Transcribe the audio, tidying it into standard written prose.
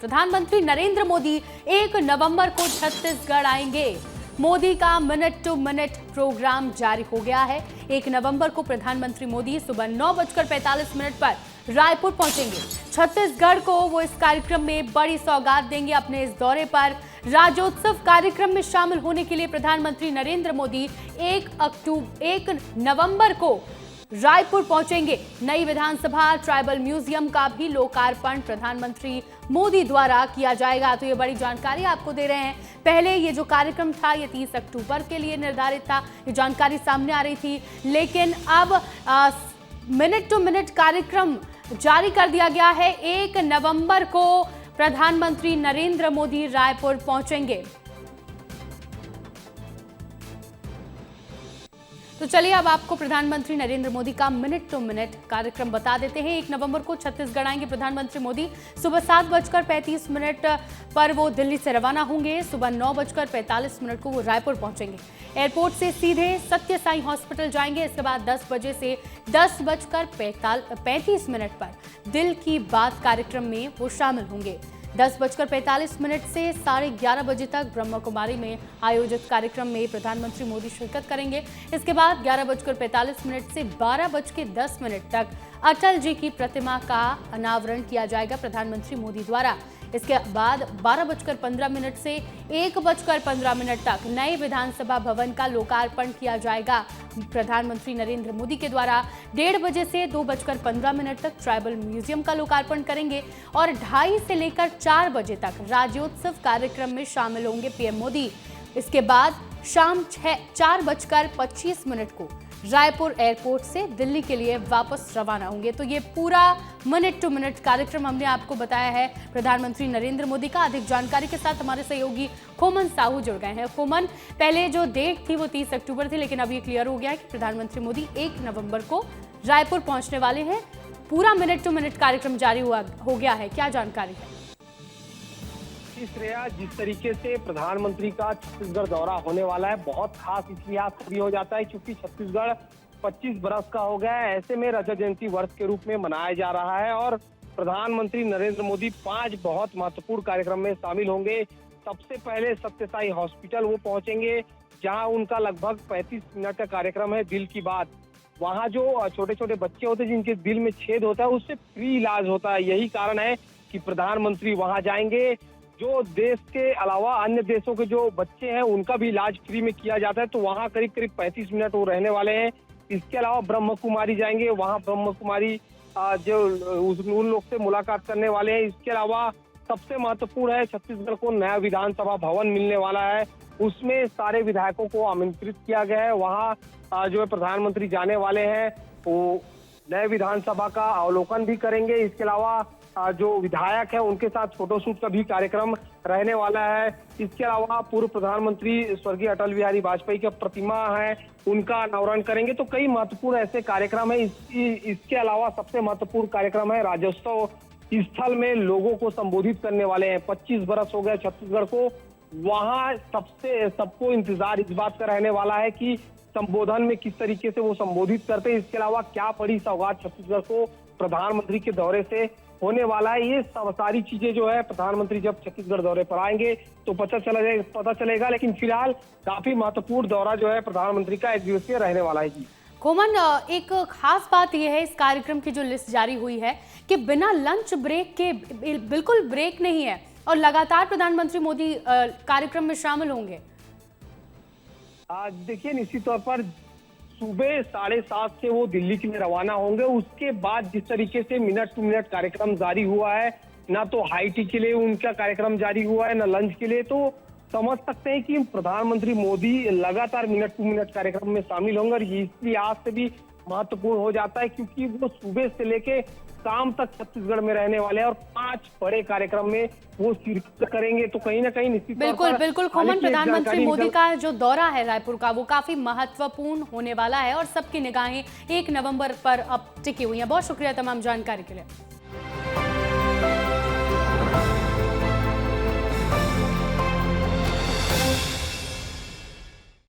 प्रधानमंत्री नरेंद्र मोदी 1 नवंबर को छत्तीसगढ़ आएंगे। मोदी का मिनट टू मिनट प्रोग्राम जारी हो गया है। 1 नवंबर को प्रधानमंत्री मोदी सुबह 9:45 पर रायपुर पहुंचेंगे। छत्तीसगढ़ को वो इस कार्यक्रम में बड़ी सौगात देंगे। अपने इस दौरे पर राज्योत्सव कार्यक्रम में शामिल होने के लिए प्रधानमंत्री नरेंद्र मोदी 1 नवंबर को रायपुर पहुंचेंगे। नई विधानसभा ट्राइबल म्यूजियम का भी लोकार्पण प्रधानमंत्री मोदी द्वारा किया जाएगा। तो ये बड़ी जानकारी आपको दे रहे हैं। पहले ये जो कार्यक्रम था ये 30 अक्टूबर के लिए निर्धारित था, ये जानकारी सामने आ रही थी, लेकिन अब मिनट टू मिनट कार्यक्रम जारी कर दिया गया है। 1 नवंबर को प्रधानमंत्री नरेंद्र मोदी रायपुर पहुंचेंगे। तो चलिए अब आपको प्रधानमंत्री नरेंद्र मोदी का मिनट टू मिनट कार्यक्रम बता देते हैं। 1 नवंबर को छत्तीसगढ़ आएंगे प्रधानमंत्री मोदी। सुबह 7:35 पर वो दिल्ली से रवाना होंगे। सुबह 9:45 को वो रायपुर पहुंचेंगे। एयरपोर्ट से सीधे सत्य साई हॉस्पिटल जाएंगे। इसके बाद 10 बजे से 10:35 पर दिल की बात कार्यक्रम में वो शामिल होंगे। 10:45 से 11:30 बजे तक ब्रह्म कुमारी में आयोजित कार्यक्रम में प्रधानमंत्री मोदी शिरकत करेंगे। इसके बाद 11:45 से 12:10 तक अटल जी की प्रतिमा का अनावरण किया जाएगा प्रधानमंत्री मोदी द्वारा। इसके बाद 12:15 से 1:15 तक नए विधानसभा भवन का लोकार्पण किया जाएगा प्रधानमंत्री नरेंद्र मोदी के द्वारा। 1:30 बजे से 2:15 तक ट्राइबल म्यूजियम का लोकार्पण करेंगे और 2:30 से लेकर 4 बजे तक राज्योत्सव कार्यक्रम में शामिल होंगे पीएम मोदी। इसके बाद शाम 4:25 को रायपुर एयरपोर्ट से दिल्ली के लिए वापस रवाना होंगे। तो ये पूरा मिनट टू मिनट कार्यक्रम हमने आपको बताया है प्रधानमंत्री नरेंद्र मोदी का। अधिक जानकारी के साथ हमारे सहयोगी खोमन साहू जुड़ गए हैं। खोमन, पहले जो डेट थी वो 30 अक्टूबर थी, लेकिन अब ये क्लियर हो गया है कि प्रधानमंत्री मोदी 1 नवंबर को रायपुर पहुंचने वाले हैं। पूरा मिनट टू मिनट कार्यक्रम जारी हो गया है, क्या जानकारी है? श्रेया, जिस तरीके से प्रधानमंत्री का छत्तीसगढ़ दौरा होने वाला है, बहुत खास इसलिए भी हो जाता है क्योंकि छत्तीसगढ़ 25 बरस का हो गया है। ऐसे में रजत जयंती वर्ष के रूप में मनाया जा रहा है और प्रधानमंत्री नरेंद्र मोदी 5 बहुत महत्वपूर्ण कार्यक्रम में शामिल होंगे। सबसे पहले सत्य साई हॉस्पिटल वो पहुंचेंगे, जहां उनका लगभग 35 मिनट का कार्यक्रम है दिल की बात। वहां जो छोटे छोटे बच्चे होते हैं जिनके दिल में छेद होता है, उससे फ्री इलाज होता है। यही कारण है कि प्रधानमंत्री वहां जाएंगे। जो देश के अलावा अन्य देशों के जो बच्चे हैं उनका भी इलाज फ्री में किया जाता है, तो वहाँ करीब 35 मिनट वो रहने वाले हैं। इसके अलावा ब्रह्म कुमारी जाएंगे, वहाँ ब्रह्म कुमारी जो उन लोग से मुलाकात करने वाले हैं। इसके अलावा सबसे महत्वपूर्ण है, छत्तीसगढ़ को नया विधानसभा भवन मिलने वाला है, उसमें सारे विधायकों को आमंत्रित किया गया है। वहाँ जो है प्रधानमंत्री जाने वाले हैं, वो नए विधानसभा का अवलोकन भी करेंगे। इसके अलावा जो विधायक है उनके साथ फोटोशूट का भी कार्यक्रम रहने वाला है। इसके अलावा पूर्व प्रधानमंत्री स्वर्गीय अटल बिहारी वाजपेयी की प्रतिमा है, उनका अनावरण करेंगे। तो कई महत्वपूर्ण ऐसे कार्यक्रम है। इसके अलावा सबसे महत्वपूर्ण कार्यक्रम है राज्योत्सव स्थल में लोगों को संबोधित करने वाले हैं। 25 बरस हो गए छत्तीसगढ़ को, वहाँ सबको इंतजार इस बात का रहने वाला है कि संबोधन में किस तरीके से वो संबोधित करते हैं। इसके अलावा क्या बड़ी सौगात छत्तीसगढ़ को प्रधानमंत्री के दौरे से होने वाला है, ये सारी चीजें जो है प्रधानमंत्री जब छत्तीसगढ़ दौरे पर आएंगे तो पता चलेगा। लेकिन फिलहाल काफी महत्वपूर्ण दौरा जो है प्रधानमंत्री का 1 दिवसीय रहने वाला है। जी खोमन, एक खास बात यह है इस कार्यक्रम की जो लिस्ट जारी हुई है कि बिना लंच ब्रेक के बिल्कुल ब्रेक नहीं है और लगातार प्रधानमंत्री मोदी कार्यक्रम में शामिल होंगे। देखिए, निश्चित तौर पर सुबह 7:30 से वो दिल्ली के लिए रवाना होंगे। उसके बाद जिस तरीके से मिनट टू मिनट कार्यक्रम जारी हुआ है, ना तो हाई टी के लिए उनका कार्यक्रम जारी हुआ है, ना लंच के लिए, तो समझ सकते हैं कि प्रधानमंत्री मोदी लगातार मिनट टू मिनट कार्यक्रम में शामिल होंगे। और ये इस लिहाज से भी महत्वपूर्ण हो जाता है क्योंकि वो सुबह से लेके शाम तक छत्तीसगढ़ में रहने वाले हैं और 5 बड़े कार्यक्रम में वो शिरकत करेंगे। तो कहीं ना कहीं निश्चित बिल्कुल खोमन, प्रधानमंत्री मोदी का जो दौरा है रायपुर का वो काफी महत्वपूर्ण होने वाला है और सबकी निगाहें 1 नवंबर पर अब टिकी हुई हैं। बहुत शुक्रिया तमाम जानकारी के लिए।